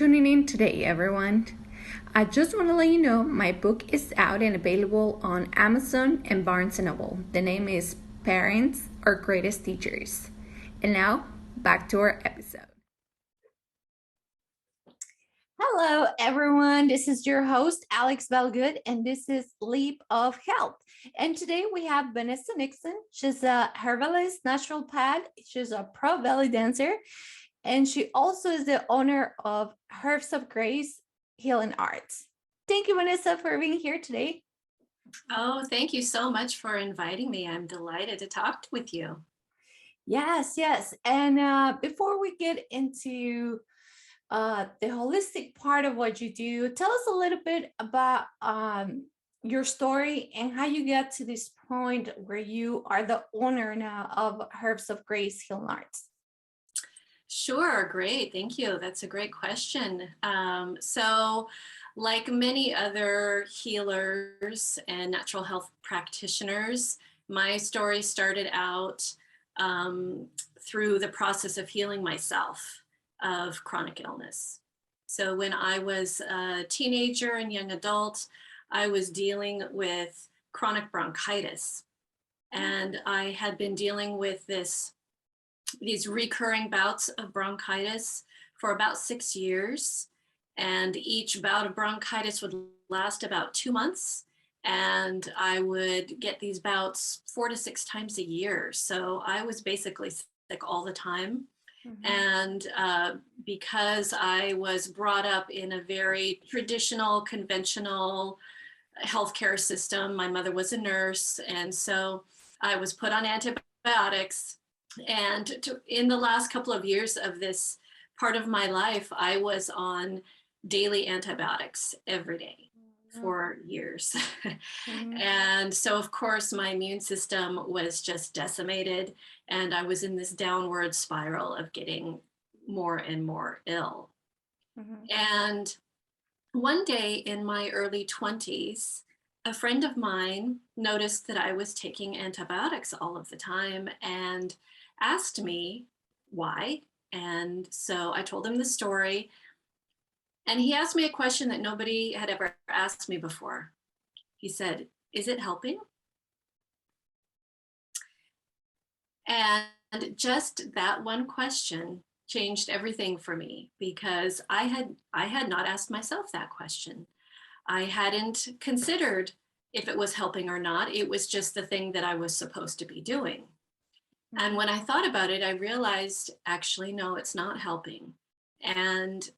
tuning in today, everyone. I just want to let you know my book is out and available on Amazon and Barnes& Noble. The name is Parents, Our Greatest Teachers. And now, back to our episode. Hello, everyone. This is your host, Alex Valgood, and this is Leap of Health. And today we have Vanessa Nixon. She's a herbalist, naturopath. She's a pro belly dancer, and she also is the owner of Herbs of Grace Healing Arts. Thank you, Vanessa, for being here today. Oh, thank you so much for inviting me. I'm delighted to talk with you. Yes. And before we get into the holistic part of what you do, tell us a little bit about your story and how you got to this point where you are the owner now of Herbs of Grace Healing Arts. Sure, great. Thank you. That's a great question. So, like many other healers and natural health practitioners, my story started out through the process of healing myself of chronic illness. So, when I was a teenager and young adult, I was dealing with chronic bronchitis. And I had been dealing with these recurring bouts of bronchitis for about 6 years. And each bout of bronchitis would last about 2 months. And I would get these bouts 4 to 6 times a year. So I was basically sick all the time. And because I was brought up in a very traditional, conventional healthcare system, my mother was a nurse. And so I was put on antibiotics. And in the last couple of years of this part of my life, I was on daily antibiotics every day for years. And so, of course, my immune system was just decimated, and I was in this downward spiral of getting more and more ill. And one day in my early 20s, a friend of mine noticed that I was taking antibiotics all of the time and asked me why. And so I told him the story. And he asked me a question that nobody had ever asked me before. He said, "Is it helping?" And just that one question changed everything for me, because I had not asked myself that question. I hadn't considered if it was helping or not. It was just the thing that I was supposed to be doing. And when I thought about it, I realized, actually, no, it's not helping. And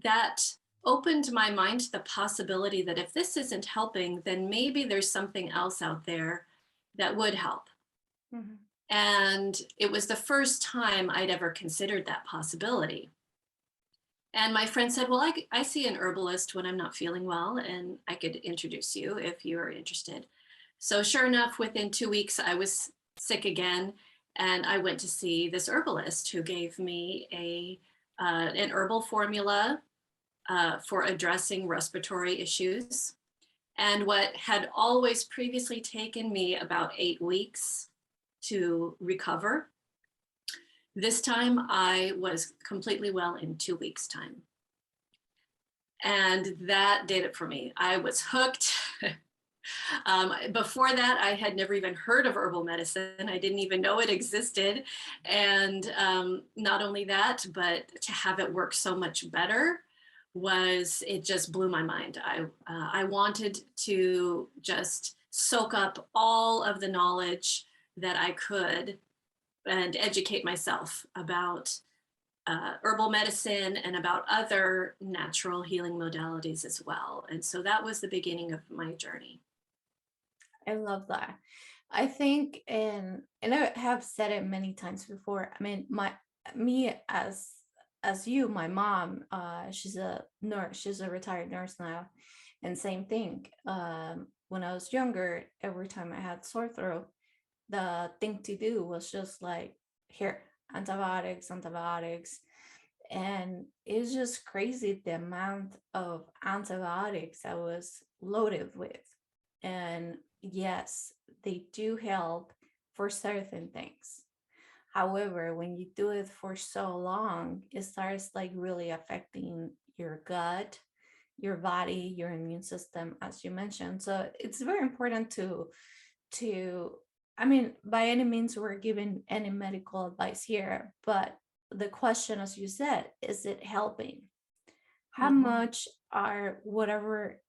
that opened my mind to the possibility that if this isn't helping, then maybe there's something else out there that would help. And it was the first time I'd ever considered that possibility. And my friend said, "Well, I see an herbalist when I'm not feeling well, and I could introduce you if you are interested." So sure enough, within 2 weeks, I was sick again. And I went to see this herbalist who gave me an herbal formula for addressing respiratory issues. And what had always previously taken me about 8 weeks to recover, this time I was completely well in 2 weeks' time. And that did it for me. I was hooked. Before that, I had never even heard of herbal medicine. I didn't even know it existed. And not only that, but to have it work so much better it just blew my mind. I wanted to just soak up all of the knowledge that I could and educate myself about herbal medicine and about other natural healing modalities as well. And so that was the beginning of my journey. I love that. I think, and I have said it many times before. I mean, me as you, my mom, she's a nurse. She's a retired nurse now, and same thing. When I was younger, every time I had sore throat, the thing to do was just like, here, antibiotics, and it's just crazy the amount of antibiotics I was loaded with. And yes, they do help for certain things. However, when you do it for so long, it starts like really affecting your gut, your body, your immune system, as you mentioned. So it's very important to I mean, by any means we're giving any medical advice here, but the question, as you said, is it helping? How Mhm. much are whatever,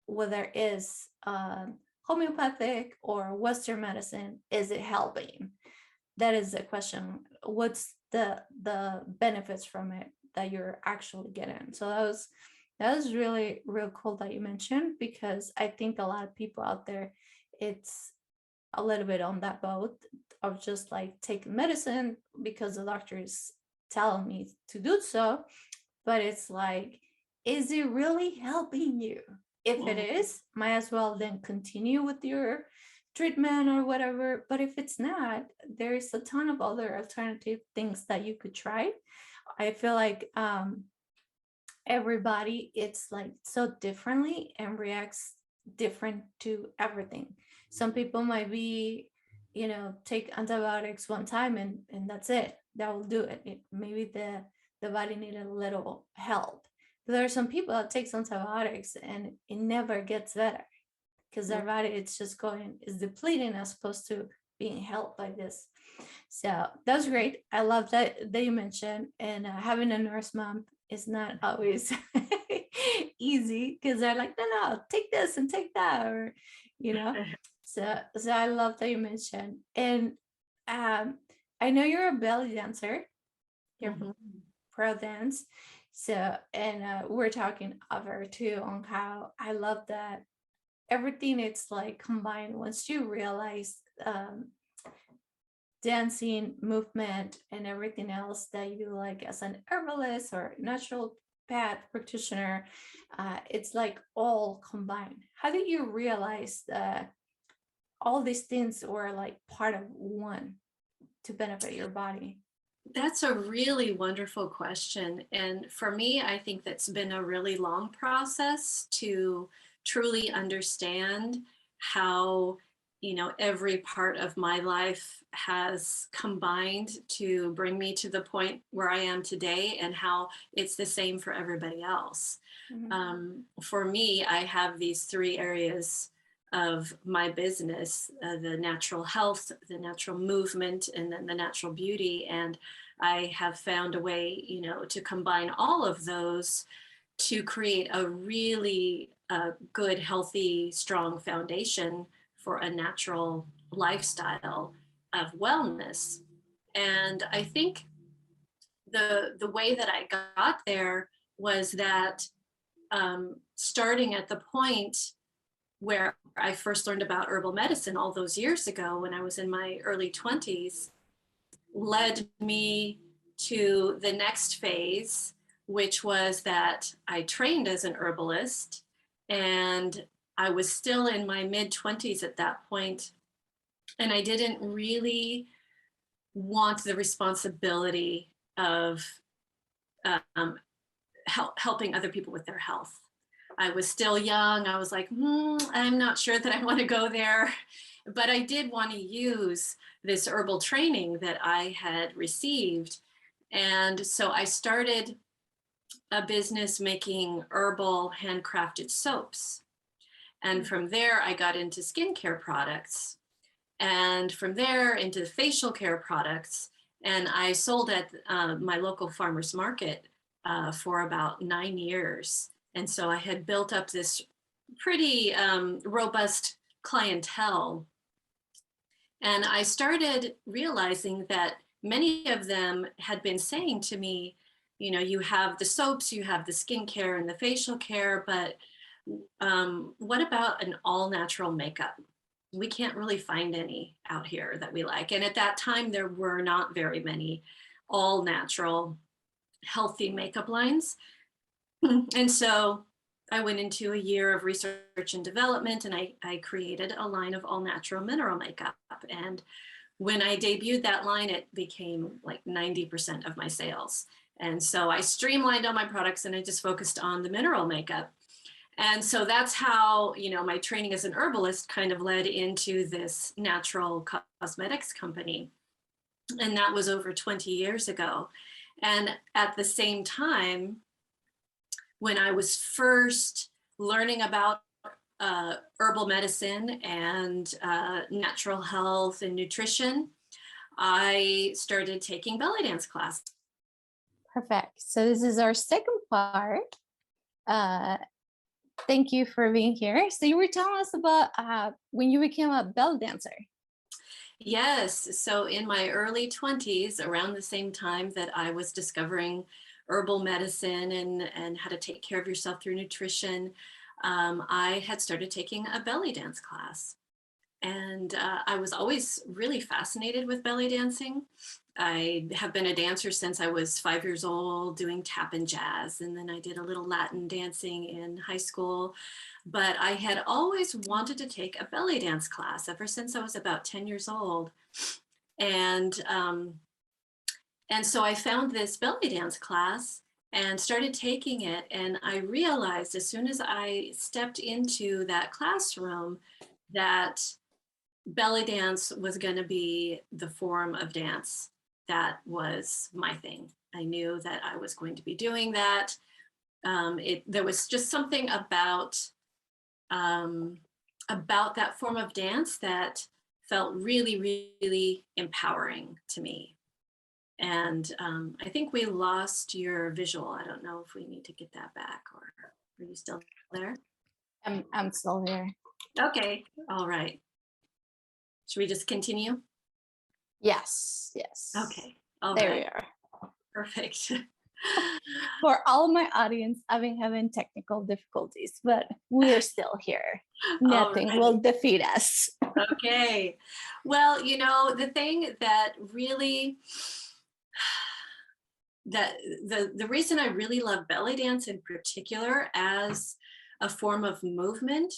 whether is homeopathic or Western medicine, is it helping? That is the question. What's the benefits from it that you're actually getting? So that was really real cool that you mentioned, because I think a lot of people out there, it's a little bit on that boat of just like taking medicine because the doctor is telling me to do so. But it's like, is it really helping you? If it Mhm. is, might as well then continue with your treatment or whatever. But if it's not, there's a ton of other alternative things that you could try. I feel like everybody, it's like so differently and reacts different to everything. Some people might be, take antibiotics one time and that's it, that will do it. Maybe the body needed a little help. But there are some people that takes antibiotics and it never gets better, because their body, it's just going, is depleting as opposed to being helped by this. So that was great. I love that you mentioned, and having a nurse mom is not always easy, because they're like, no, no, take this and take that, or you know. So I love that you mentioned, and um, I know you're a belly dancer. You're Mhm. pro dance. So, and we're talking over too on how I love that everything, it's like combined once you realize dancing, movement, and everything else that you do, like as an herbalist or natural path practitioner. It's like all combined. How did you realize that all these things were like part of one to benefit your body? That's a really wonderful question. And for me, I think that's been a really long process to truly understand how, every part of my life has combined to bring me to the point where I am today, and how it's the same for everybody else. Mhm. For me, I have these three areas of my business, the natural health, the natural movement, and then the natural beauty. And I have found a way, to combine all of those to create a really good, healthy, strong foundation for a natural lifestyle of wellness. And I think the way that I got there was that, starting at the point where I first learned about herbal medicine all those years ago when I was in my early 20s, led me to the next phase, which was that I trained as an herbalist, and I was still in my mid 20s at that point, and I didn't really want the responsibility of um, helping other people with their health. I was still young. I was like, I'm not sure that I want to go there. But I did want to use this herbal training that I had received. And so I started a business making herbal handcrafted soaps. And from there, I got into skincare products. And from there, into facial care products. And I sold at my local farmer's market for about 9 years. And so I had built up this pretty robust clientele. And I started realizing that many of them had been saying to me, you have the soaps, you have the skincare and the facial care, but what about an all natural makeup? We can't really find any out here that we like. And at that time, there were not very many all natural, healthy makeup lines. And so I went into a year of research and development, and I created a line of all natural mineral makeup. And when I debuted that line, it became like 90% of my sales. And so I streamlined all my products and I just focused on the mineral makeup. And so that's how, my training as an herbalist kind of led into this natural cosmetics company. And that was over 20 years ago. And at the same time, when I was first learning about herbal medicine and natural health and nutrition, I started taking belly dance class. Perfect. So this is our second part. Uh, Thank you for being here. So you were telling us about when you became a belly dancer. Yes, so in my early 20s, around the same time that I was discovering herbal medicine and how to take care of yourself through nutrition, I had started taking a belly dance class. And I was always really fascinated with belly dancing. I have been a dancer since I was 5 years old, doing tap and jazz. And then I did a little Latin dancing in high school. But I had always wanted to take a belly dance class ever since I was about 10 years old. And, um, and so I found this belly dance class and started taking it. And I realized as soon as I stepped into that classroom that belly dance was going to be the form of dance that was my thing. I knew that I was going to be doing that. There was just something um, about that form of dance that felt really, really empowering to me. And I think we lost your visual. I don't know if we need to get that back, or are you still there? I'm still here. Okay. All right. Should we just continue? Yes, yes. Okay. All There right. we are. Perfect. For all my audience, I've been having technical difficulties, but we're still here. All Nothing right. will defeat us. Okay. Well, the thing that really that the reason I really love belly dance in particular as a form of movement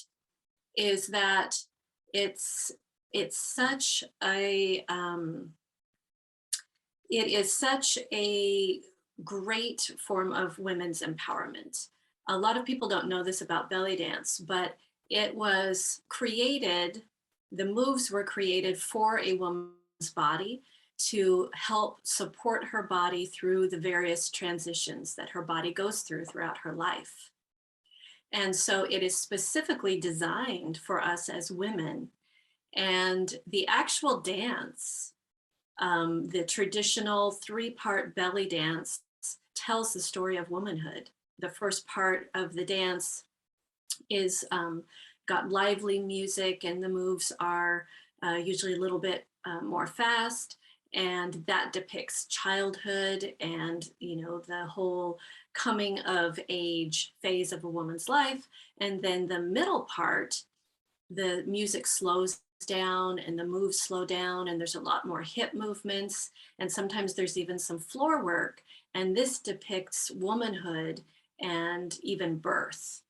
is that it's it's such a it is such a great form of women's empowerment. A lot of people don't know this about belly dance, but it was created, the moves were created for a woman's body to help support her body through the various transitions that her body goes through throughout her life. And so it is specifically designed for us as women. And the actual dance, the traditional three-part belly dance, tells the story of womanhood. The first part of the dance is got lively music, and the moves are usually a little bit more fast. And that depicts childhood and the whole coming of age phase of a woman's life. And then the middle part, the music slows down and the moves slow down, and there's a lot more hip movements, and sometimes there's even some floor work, and this depicts womanhood and even birth,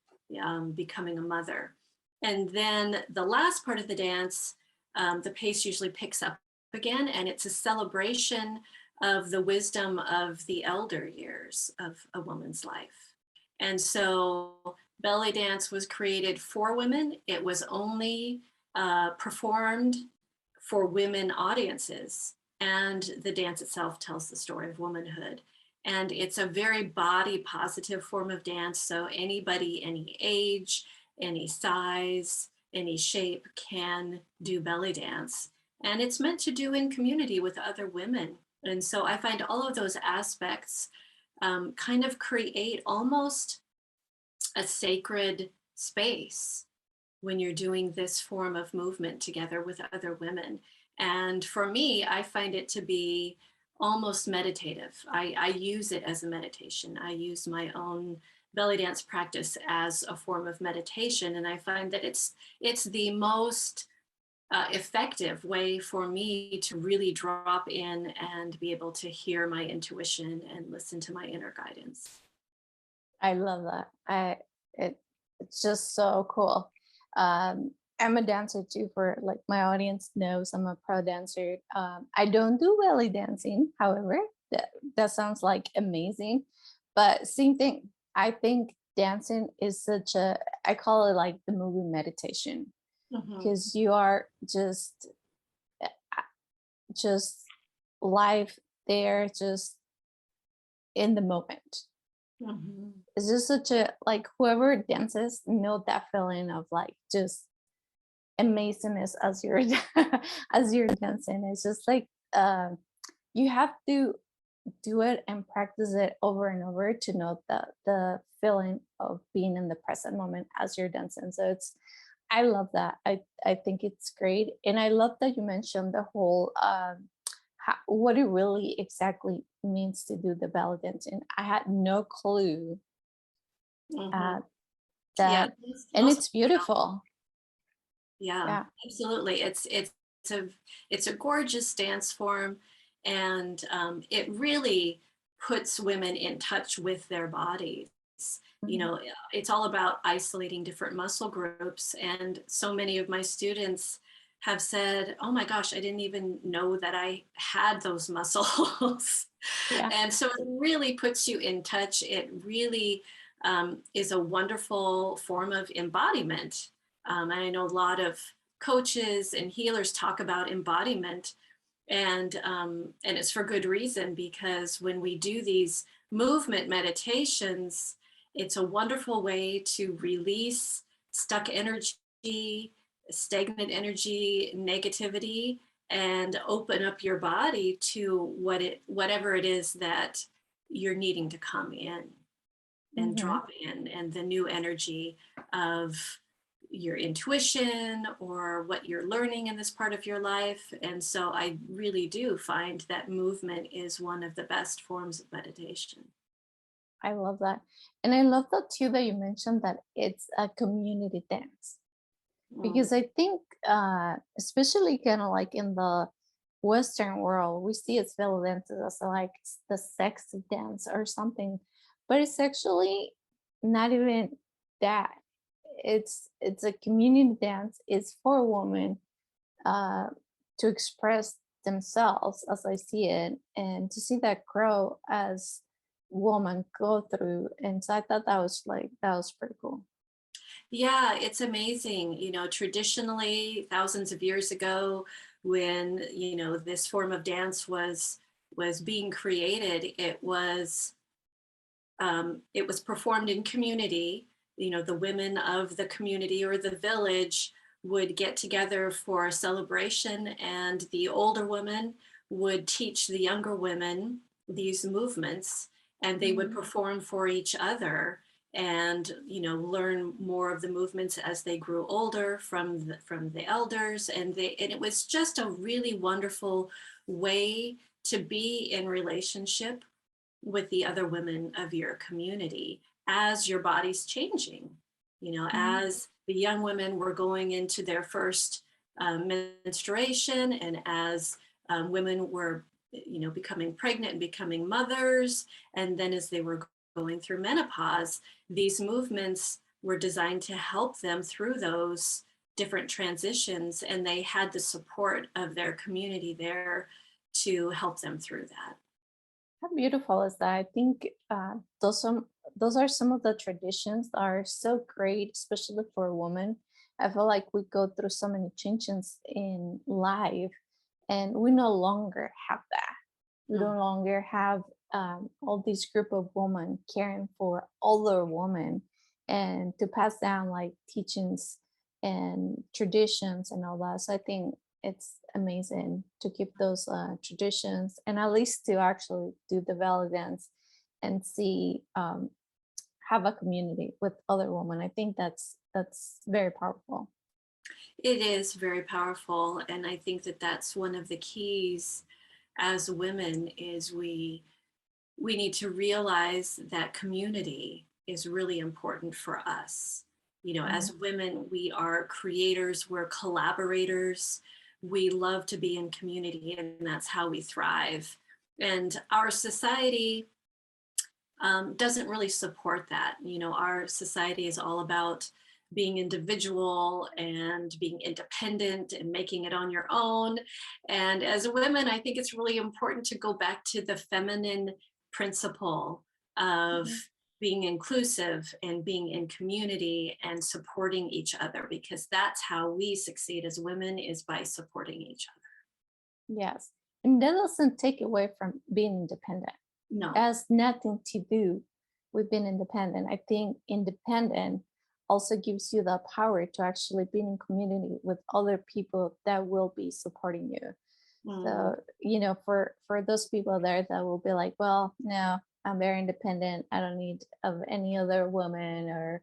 becoming a mother. And then the last part of the dance, the pace usually picks up again, and it's a celebration of the wisdom of the elder years of a woman's life. And so belly dance was created for women. It was only performed for women audiences. And the dance itself tells the story of womanhood. And it's a very body positive form of dance. So anybody, any age, any size, any shape can do belly dance. And it's meant to do in community with other women. And so I find all of those aspects kind of create almost a sacred space when you're doing this form of movement together with other women. And for me, I find it to be almost meditative. I use it as a meditation. I use my own belly dance practice as a form of meditation. And I find that it's the most effective way for me to really drop in and be able to hear my intuition and listen to my inner guidance. I love that. It it's just so cool. I'm a dancer too. For like my audience knows, I'm a pro dancer. I don't do belly dancing, however. That sounds like amazing. But same thing. I think dancing is such a, I call it like the movie meditation, Mhm. because you are uh, just live there, just in the moment. Mhm. It's just such a like whoever dances know that feeling of like just amazingness as you're as you're dancing. It's just like you have to do it and practice it over and over to know the feeling of being in the present moment as you're dancing. So it's I love that. I think it's great, and I love that you mentioned the whole what it really exactly means to do the belly dancing. I had no clue Mhm. at Yeah, that, and most it's beautiful. yeah, Yeah. absolutely. It's a it's a gorgeous dance form, and it really puts women in touch with their bodies. You Mhm. know, it's all about isolating different muscle groups, and so many of my students have said, "Oh my gosh, I didn't even know that I had those muscles." Yeah. And so it really puts you in touch. It really is a wonderful form of embodiment. I know a lot of coaches and healers talk about embodiment, and it's for good reason, because when we do these movement meditations, it's a wonderful way to release stuck energy, stagnant energy, negativity, and open up your body to whatever it is that you're needing to come in and Hmm. drop in, and the new energy of your intuition or what you're learning in this part of your life. And so I really do find that movement is one of the best forms of meditation. I love that. And I love that too that you mentioned that it's a community dance. Mm, Because I think especially kind of like in the Western world, we see it's belly dances as like the sexy dance or something. But it's actually not even that. It's a community dance. It's for women uh, to express themselves as I see it, and to see that grow as women go through. And so I thought that was like that was pretty cool. yeah, it's amazing. You know, traditionally, thousands of years ago, when this form of dance was being created, it was performed in community. You know, the women of the community or the village would get together for a celebration, and the older women would teach the younger women these movements, and they would Mhm. perform for each other, and learn more of the movements as they grew older from the elders. And it was just a really wonderful way to be in relationship with the other women of your community as your body's changing. Mhm. As the young women were going into their first menstruation, and as women were becoming pregnant and becoming mothers, and then as they were going through menopause, these movements were designed to help them through those different transitions, and they had the support of their community there to help them through that. How beautiful is that? I think those are some of the traditions that are so great, especially for a woman. I feel like we go through so many changes in life, and we no longer have that. We Mm. no longer have all these group of women caring for older women and to pass down like teachings and traditions and all that. So I think it's amazing to keep those traditions and at least to actually do the belly dance and see have a community with other women. I think that's very powerful. It is very powerful, and I think that that's one of the keys as women is we need to realize that community is really important for us. Mhm. As women, we are creators, we're collaborators. We love to be in community, and that's how we thrive. And our society doesn't really support that. Our society is all about being individual and being independent and making it on your own. And as women, I think it's really important to go back to the feminine principle of Mhm. being inclusive and being in community and supporting each other, because that's how we succeed as women, is by supporting each other. Yes. And that doesn't take away from being independent. It No. has nothing to do we've been independent. I think independent also gives you the power to actually be in community with other people that will be supporting you. Mm, So, for those people there that will be like, well, no, I'm very independent. I don't need of any other woman or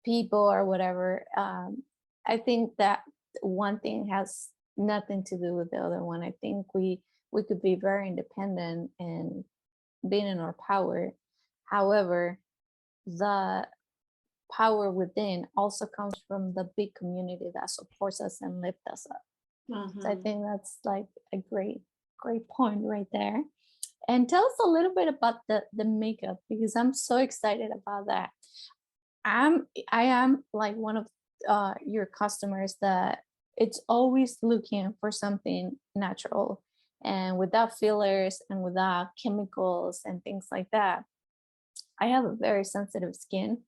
people or whatever. I think that one thing has nothing to do with the other one. I think we could be very independent and being in our power. However, the power within also comes from the big community that supports us and lift us up. So I mhm. think that's like a great point right there. And tell us a little bit about the makeup because I'm so excited about that. I am like one of your customers that it's always looking for something natural and without fillers and without chemicals and things like that. I have a very sensitive skin,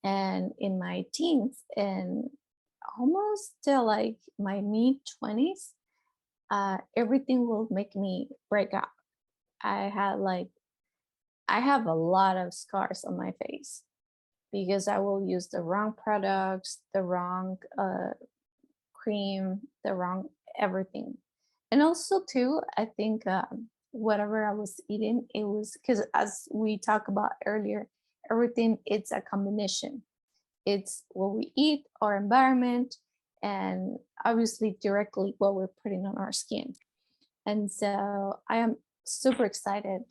and in my teens and almost till like my mid 20s, everything will make me break out. I had like I have a lot of scars on my face because I will use the wrong products, the wrong cream, the wrong everything. And also too, I think whatever I was eating, it was because as we talked about earlier, everything it's a combination. It's what we eat, our environment, and obviously directly what we're putting on our skin. And so I am super excited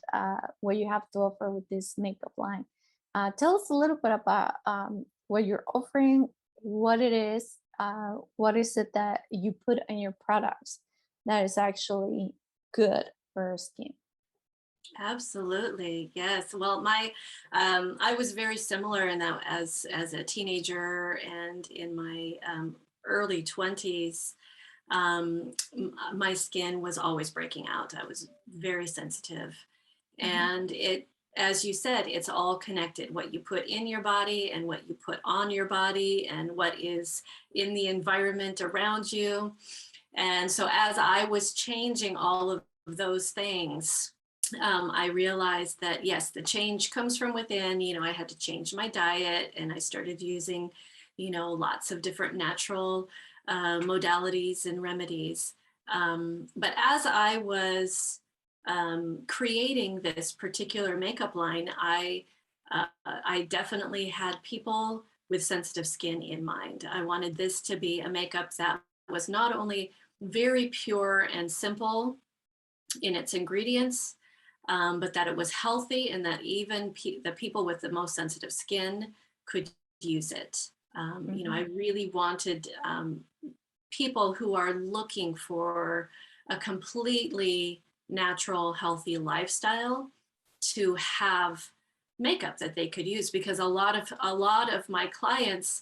what you have to offer with this makeup line. Tell us a little bit about what you're offering, what is it that you put in your products that is actually good for our skin. Absolutely, yes. Well, I was very similar in that as a teenager and in my early 20s. My skin was always breaking out. I was very sensitive, Mhm. and as you said, it's all connected. What you put in your body and what you put on your body and what is in the environment around you. And so, as I was changing all of those things, I realized that yes, the change comes from within. I had to change my diet, and I started using, lots of different natural modalities and remedies. But as I was creating this particular makeup line, I definitely had people with sensitive skin in mind. I wanted this to be a makeup that was not only very pure and simple in its ingredients, but that it was healthy and that even the people with the most sensitive skin could use it. I Mhm. really wanted people who are looking for a completely natural, healthy lifestyle to have makeup that they could use because a lot of my clients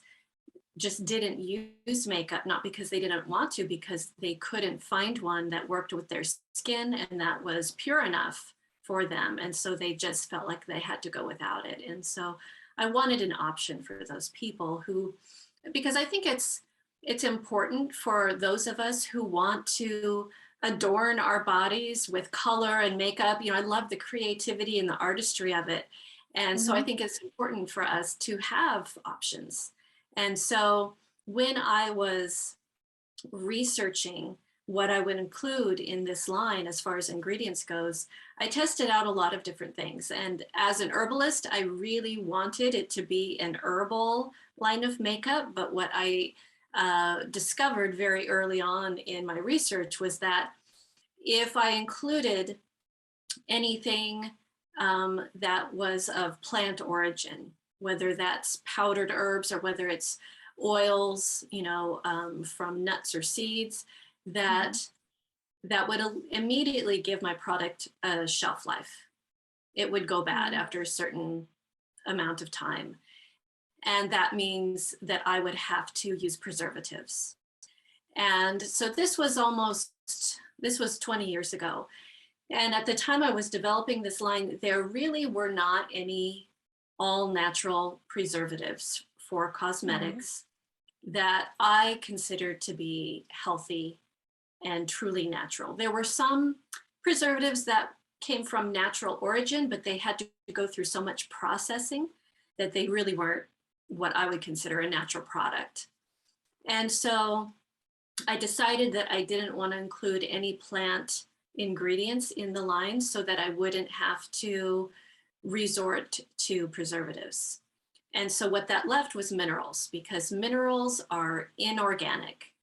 just didn't use makeup, not because they didn't want to, because they couldn't find one that worked with their skin and that was pure enough for them. And so they just felt like they had to go without it. And so I wanted an option for those people who, because I think it's important for those of us who want to adorn our bodies with color and makeup. I love the creativity and the artistry of it. And so I Mhm. think it's important for us to have options. And so when I was researching what I would include in this line as far as ingredients goes, I tested out a lot of different things. And as an herbalist, I really wanted it to be an herbal line of makeup. But what I discovered very early on in my research was that if I included anything that was of plant origin, whether that's powdered herbs or whether it's oils, from nuts or seeds, that Mhm. that would immediately give my product a shelf life. It would go bad Mhm. after a certain amount of time. And that means that I would have to use preservatives. And so this was 20 years ago. And at the time I was developing this line, there really were not any all natural preservatives for Mhm. cosmetics that I considered to be healthy and truly natural. There were some preservatives that came from natural origin, but they had to go through so much processing. that they really weren't what I would consider a natural product. And so I decided that I didn't want to include any plant ingredients in the line so that I wouldn't have to resort to preservatives. And so what that left was minerals, because minerals are inorganic.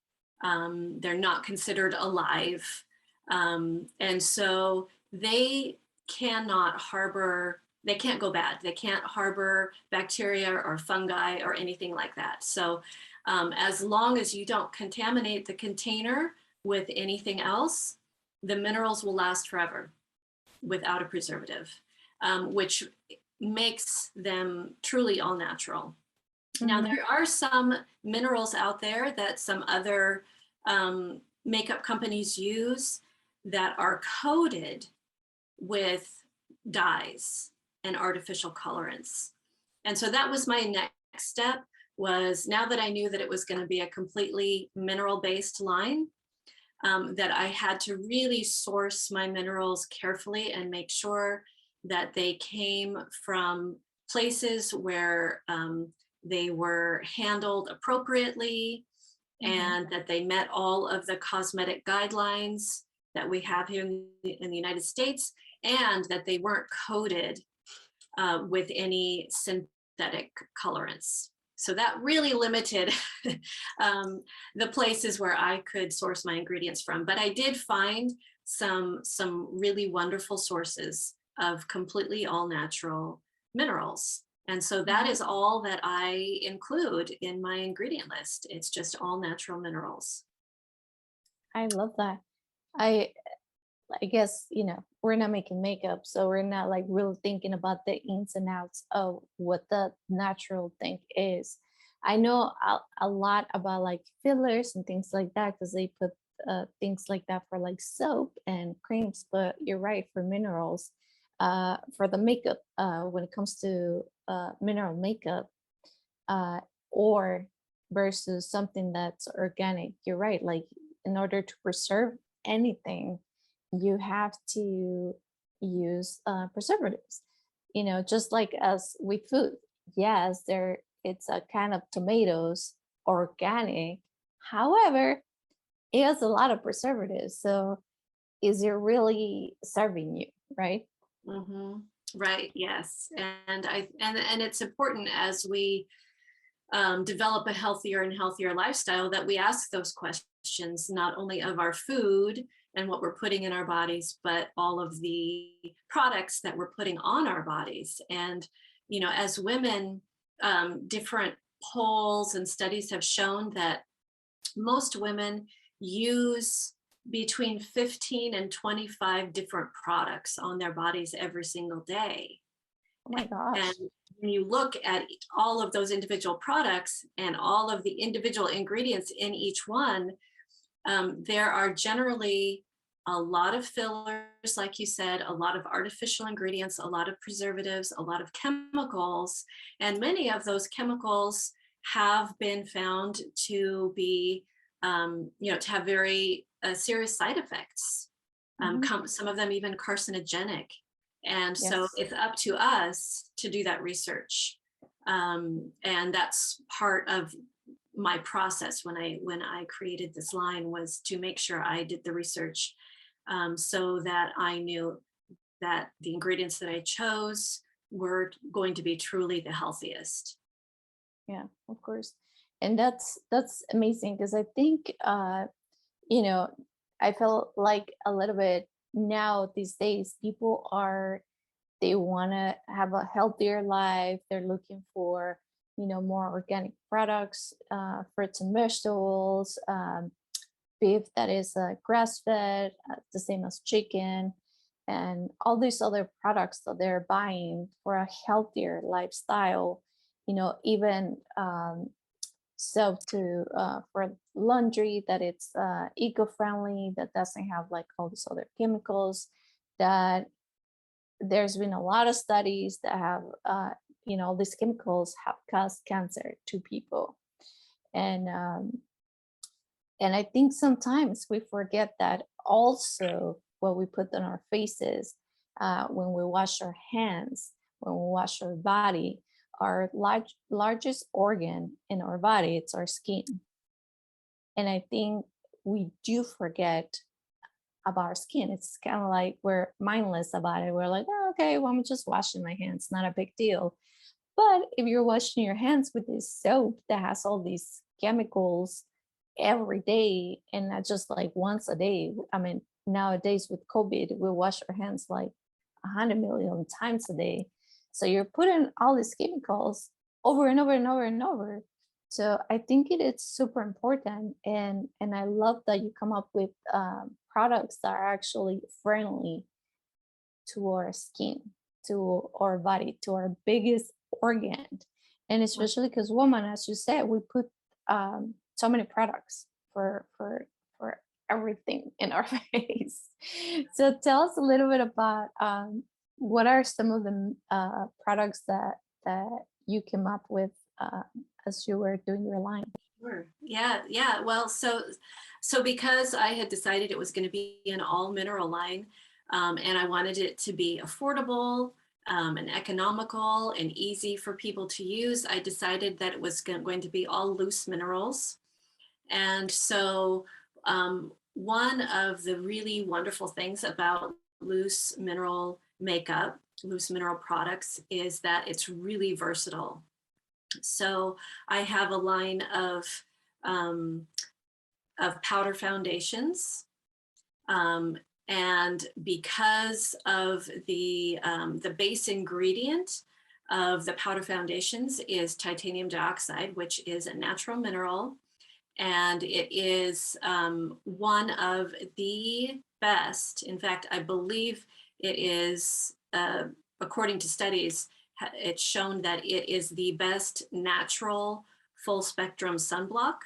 They're not considered alive. And so they cannot harbor, they can't go bad. They can't harbor bacteria or fungi or anything like that. So as long as you don't contaminate the container with anything else, the minerals will last forever without a preservative, which makes them truly all natural. Now, Mhm. there are some minerals out there that some other makeup companies use that are coated with dyes and artificial colorants. And so that was my next step, was now that I knew that it was going to be a completely mineral-based line, that I had to really source my minerals carefully and make sure that they came from places where they were handled appropriately, Mhm. and that they met all of the cosmetic guidelines that we have here in the United States, and that they weren't coated with any synthetic colorants. So that really limited the places where I could source my ingredients from. But I did find some really wonderful sources of completely all natural minerals. And so that Mhm. is all that I include in my ingredient list. It's just all natural minerals. I love that. I I guess, we're not making makeup, so we're not like really thinking about the ins and outs of what the natural thing is. I know a lot about like fillers and things like that because they put things like that for like soap and creams, but you're right, for minerals, for the makeup, when it comes to mineral makeup, uh, or versus something that's organic. You're right. Like, in order to preserve anything, you have to use preservatives. Just like as with food. Yes, there it's a kind of tomatoes, organic. However, it has a lot of preservatives. So, is it really serving you, right? Hmm. Right. Yes. And it's important as we develop a healthier and healthier lifestyle that we ask those questions, not only of our food and what we're putting in our bodies, but all of the products that we're putting on our bodies. And, as women, different polls and studies have shown that most women use between 15 and 25 different products on their bodies every single day. Oh my And gosh. when you look at all of those individual products and all of the individual ingredients in each one, there are generally a lot of fillers, like you said, a lot of artificial ingredients, a lot of preservatives, a lot of chemicals. And many of those chemicals have been found to be, to have very serious side effects. Hmm. Some of them even carcinogenic. And so Yes. it's up to us to do that research. And that's part of my process when I created this line, was to make sure I did the research, so that I knew that the ingredients that I chose were going to be truly the healthiest. Yeah, of course. And that's amazing because I think you know, I feel like a little bit now these days people are, they want to have a healthier life. They're looking for, more organic products, fruits and vegetables, beef that is grass fed, the same as chicken, and all these other products that they're buying for a healthier lifestyle. Even soap to for laundry that it's eco-friendly, that doesn't have like all these other chemicals. That there's been a lot of studies that have these chemicals have caused cancer to people. And um, and I think sometimes we forget that also what we put on our faces, when we wash our hands, when we wash our body, our largest organ in our body, it's our skin. And I think we do forget about our skin. It's kind of like we're mindless about it. We're like, oh, okay, well, I'm just washing my hands, not a big deal. But if you're washing your hands with this soap that has all these chemicals every day and not just like once a day, I mean, nowadays with COVID, we wash our hands like 100 million times a day. So you're putting all these chemicals over and over and over and over. So I think it is super important, and I love that you come up with products that are actually friendly to our skin, to our body, to our biggest organ. And especially because women, as you said, we put so many products for everything in our face. So tell us a little bit about what are some of the products that you came up with as you were doing your line. Sure. Yeah, yeah. Well, so because I had decided it was going to be an all mineral line, and I wanted it to be affordable, and economical and easy for people to use, I decided that it was going to be all loose minerals. And so, one of the really wonderful things about loose mineral makeup, loose mineral products, is that it's really versatile. So I have a line um, of powder foundations. Um, and because of the base ingredient of the powder foundations is titanium dioxide, which is a natural mineral, and it is one of the best. In fact, I believe it is, according to studies, it's shown that it is the best natural full spectrum sunblock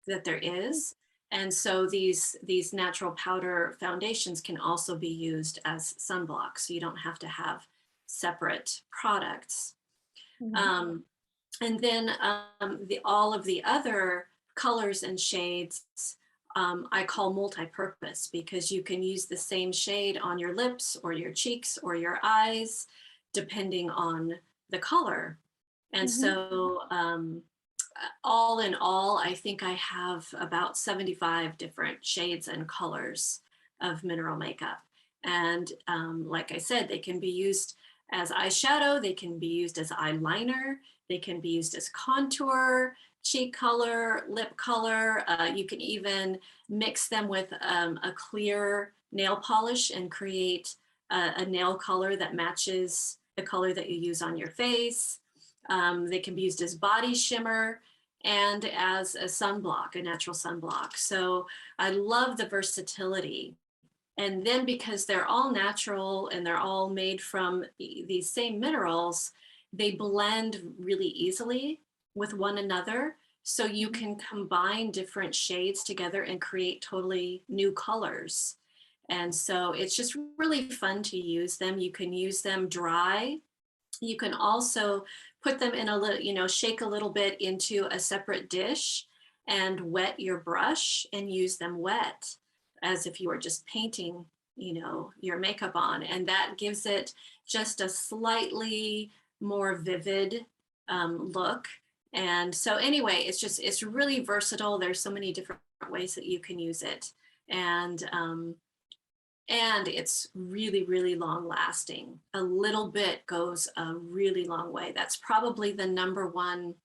that there is. And so these natural powder foundations can also be used as sunblocks. So you don't have to have separate products. Mhm. Um, and then all of the other colors and shades I call multi-purpose, because you can use the same shade on your lips or your cheeks or your eyes, depending on the color. And Mhm. so all in all, I think I have about 75 different shades and colors of mineral makeup. And like I said, they can be used as eyeshadow, they can be used as eyeliner, they can be used as contour, cheek color, lip color. You can even mix them with a clear nail polish and create a nail color that matches the color that you use on your face. They can be used as body shimmer and as a sunblock, a natural sunblock. So I love the versatility. And then because they're all natural and they're all made from these same minerals, they blend really easily with one another. So you Mhm. can combine different shades together and create totally new colors. And so it's just really fun to use them. You can use them dry. You can also put them in a little, shake a little bit into a separate dish and wet your brush and use them wet as if you were just painting, your makeup on. And that gives it just a slightly more vivid look. And so, anyway, it's really versatile. There's so many different ways that you can use it. And and it's really, really long lasting. A little bit goes a really long way. That's probably the number one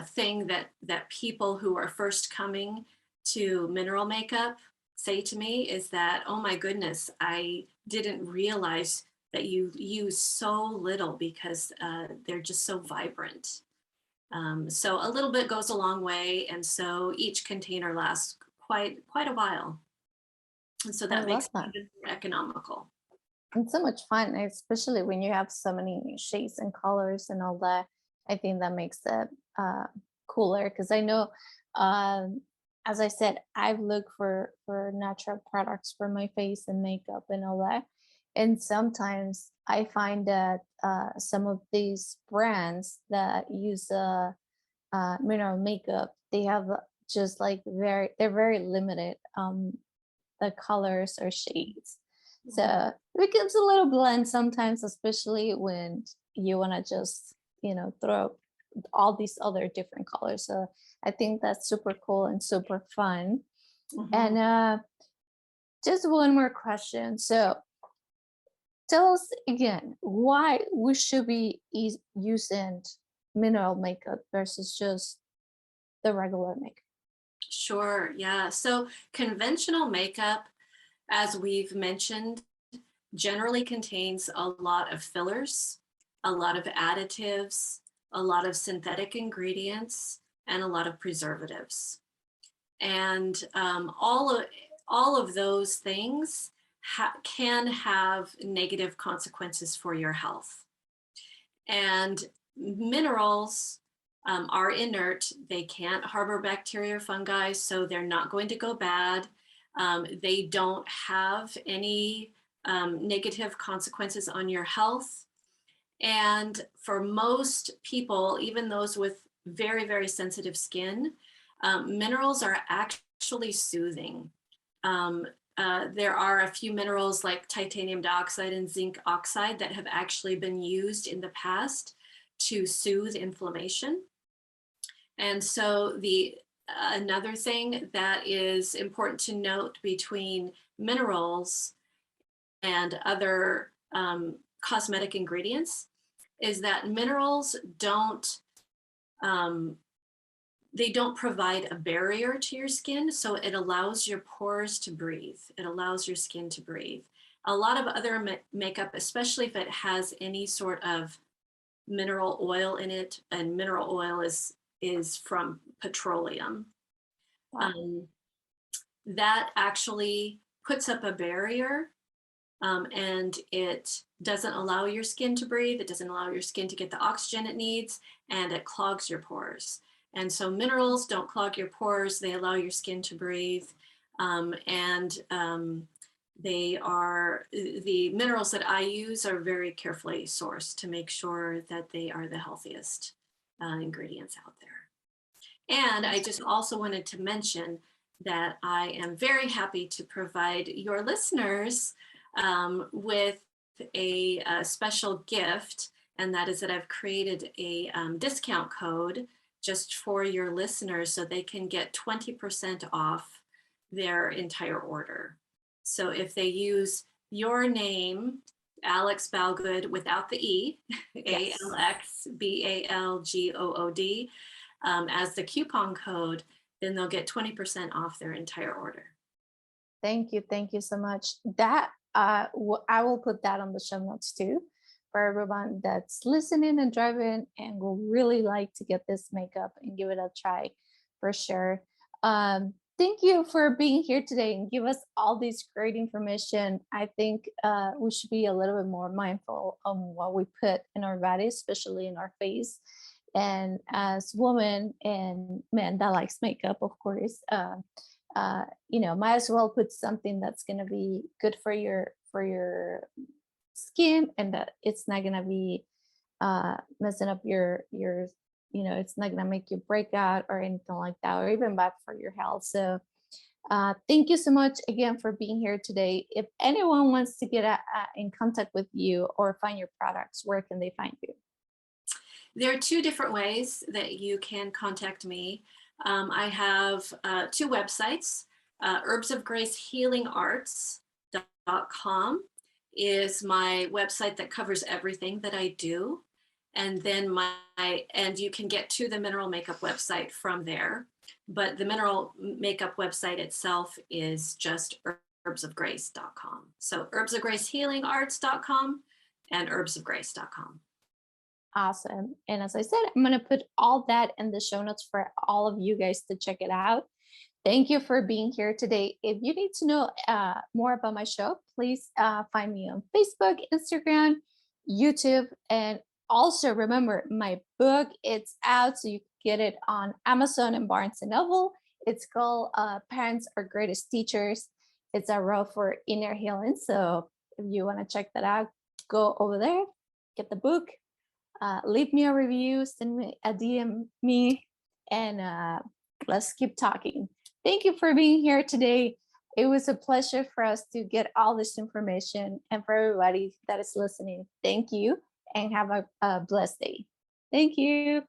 thing that people who are first coming to mineral makeup say to me is that, oh my goodness, I didn't realize that you use so little, because they're just so vibrant. So a little bit goes a long way, and so each container lasts quite a while, and so I that makes love it that. even more economical. It's so much fun, especially when you have so many shades and colors and all that. I think that makes it cooler because I know, um, as I said, I've looked for natural products for my face and makeup and all that, and sometimes I find that some of these brands that use mineral makeup, they have just like they're very limited the colors or shades. So Mhm. it becomes a little bland sometimes, especially when you want to just throw all these other different colors. So I think that's super cool and super fun. Mhm. And just one more question. So tell us again why we should be using mineral makeup versus just the regular makeup. Sure. Yeah. So conventional makeup, as we've mentioned, generally contains a lot of fillers, a lot of additives, a lot of synthetic ingredients, and a lot of preservatives. And all of those things can have negative consequences for your health. And minerals are inert. They can't harbor bacteria or fungi, so they're not going to go bad. They don't have any negative consequences on your health. And for most people, even those with very, very sensitive skin, minerals are actually soothing. Um, there are a few minerals like titanium dioxide and zinc oxide that have actually been used in the past to soothe inflammation. And so the another thing that is important to note between minerals and other cosmetic ingredients is that minerals um, don't provide a barrier to your skin, so it allows your pores to breathe. It allows your skin to breathe. A lot of other makeup, especially if it has any sort of mineral oil in it, and mineral oil is from petroleum. Wow. Um, that actually puts up a barrier, and it doesn't allow your skin to breathe. It doesn't allow your skin to get the oxygen it needs, and it clogs your pores. And so minerals don't clog your pores. They allow your skin to breathe. And they are the minerals that I use are very carefully sourced to make sure that they are the healthiest ingredients out there. And I just also wanted to mention that I am very happy to provide your listeners with a special gift, and that is that I've created a discount code just for your listeners so they can get 20% off their entire order. So if they use your name, Alex Balgood without the E, Yes. ALXBALGOOD, as the coupon code, then they'll get 20% off their entire order. Thank you. Thank you so much. That I will put that on the show notes too for everyone that's listening and driving and will really like to get this makeup and give it a try for sure. Thank you for being here today and give us all this great information. I think we should be a little bit more mindful on what we put in our body, especially in our face. And as women and men that likes makeup, of course, might as well put something that's going to be good for your skin, and that it's not going to be messing up your it's not going to make you break out or anything like that, or even bad for your health. So thank you so much again for being here today. If anyone wants to get in contact with you or find your products, where can they find you? There are two different ways that you can contact me. I have two websites. Herbs of Grace Healing Arts.com is my website that covers everything that I do. And then and you can get to the mineral makeup website from there. But the mineral makeup website itself is just herbsofgrace.com. So herbsofgracehealingarts.com and herbsofgrace.com. Awesome. And as I said, I'm going to put all that in the show notes for all of you guys to check it out. Thank you for being here today. If you need to know more about my show, please find me on Facebook, Instagram, YouTube, and also remember my book. It's out, so you can get it on Amazon and Barnes and Noble. It's called "Parents Are Greatest Teachers." It's a road for inner healing. So if you want to check that out, go over there, get the book, leave me a review, send me a DM me, and let's keep talking. Thank you for being here today. It was a pleasure for us to get all this information, and for everybody that is listening, thank you and have a blessed day. Thank you.